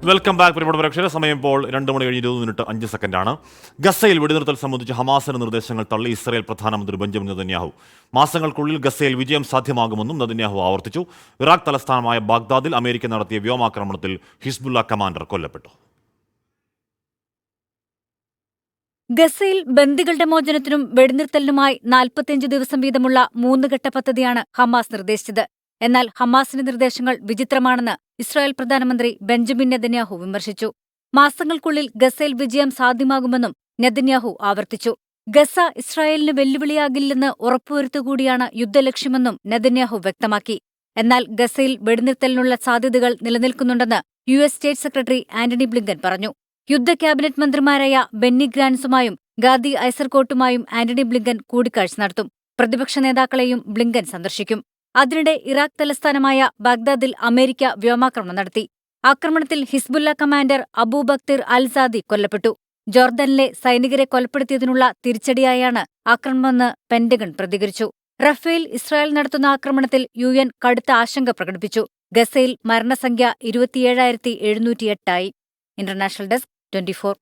Welcome back പ്രിയപ്പെട്ട പ്രേക്ഷകരെ. സമയം ഇപ്പോൾ 2:20:5 ഗസയിൽ വെടിനിർത്തൽ സംബന്ധിച്ച് ഹമാസിന്റെ നിർദ്ദേശങ്ങൾ തള്ളി ഇസ്രായേൽ പ്രധാനമന്ത്രി ബെഞ്ചമിൻ നെതന്യാഹു. മാസങ്ങൾക്കുള്ളിൽ ഗസയിൽ വിജയം സാധ്യമാകുമെന്നും നെതന്യാഹു ആവർത്തിച്ചു. ഇറാഖ് തലസ്ഥാനമായ ബാഗ്ദാദിൽ അമേരിക്ക നടത്തിയ വ്യോമാക്രമണത്തിൽ ഹിസ്ബുള്ള കമാൻഡർ കൊല്ലപ്പെട്ടു. ഗസയിൽ ബന്ദികളുടെ മോചനത്തിനും വെടിനിർത്തലിനുമായി 45 ദിവസം വീതമുള്ള 3 ഘട്ട പദ്ധതിയാണ് ഹമാസ് നിർദ്ദേശിച്ചത്. എന്നാൽ ഹമാസിന്റെ നിർദ്ദേശങ്ങൾ വിചിത്രമാണെന്ന് ഇസ്രായേൽ പ്രധാനമന്ത്രി ബെഞ്ചമിൻ നെതന്യാഹു വിമർശിച്ചു. മാസങ്ങൾക്കുള്ളിൽ ഗസയിൽ വിജയം സാധ്യമാകുമെന്നും നെതന്യാഹു ആവർത്തിച്ചു. ഗസ ഇസ്രായേലിന് വെല്ലുവിളിയാകില്ലെന്ന് ഉറപ്പുവരുത്തുകൂടിയാണ് യുദ്ധലക്ഷ്യമെന്നും നെതന്യാഹു വ്യക്തമാക്കി. എന്നാൽ ഗസയിൽ വെടിനിർത്തലിനുള്ള സാധ്യതകൾ നിലനിൽക്കുന്നുണ്ടെന്ന് US state secretary Antony Blinken പറഞ്ഞു. യുദ്ധ ക്യാബിനറ്റ് മന്ത്രിമാരായ ബെന്നി ഗ്രാൻസുമായും ഗാദി ഐസർകോട്ടുമായും ആന്റണി ബ്ലിങ്കൻ കൂടിക്കാഴ്ച നടത്തും. പ്രതിപക്ഷ നേതാക്കളെയും ബ്ലിങ്കൻ സന്ദർശിക്കും. അതിനിടെ ഇറാഖ് തലസ്ഥാനമായ ബാഗ്ദാദിൽ അമേരിക്ക വ്യോമാക്രമണം നടത്തി. ആക്രമണത്തിൽ ഹിസ്ബുള്ള കമാൻഡർ അബൂ ബക്തിർ അൽ-സാദി കൊല്ലപ്പെട്ടു. ജോർദാനിലെ സൈനികരെ കൊലപ്പെടുത്തിയതിനുള്ള തിരിച്ചടിയായാണ് ആക്രമണമെന്ന് പെന്റഗൺ പ്രതികരിച്ചു. റഫേൽ ഇസ്രായേൽ നടത്തുന്ന ആക്രമണത്തിൽ UN കടുത്ത ആശങ്ക പ്രകടിപ്പിച്ചു. ഗസയിൽ മരണസംഖ്യ 27,708 ആയി. International desk 24.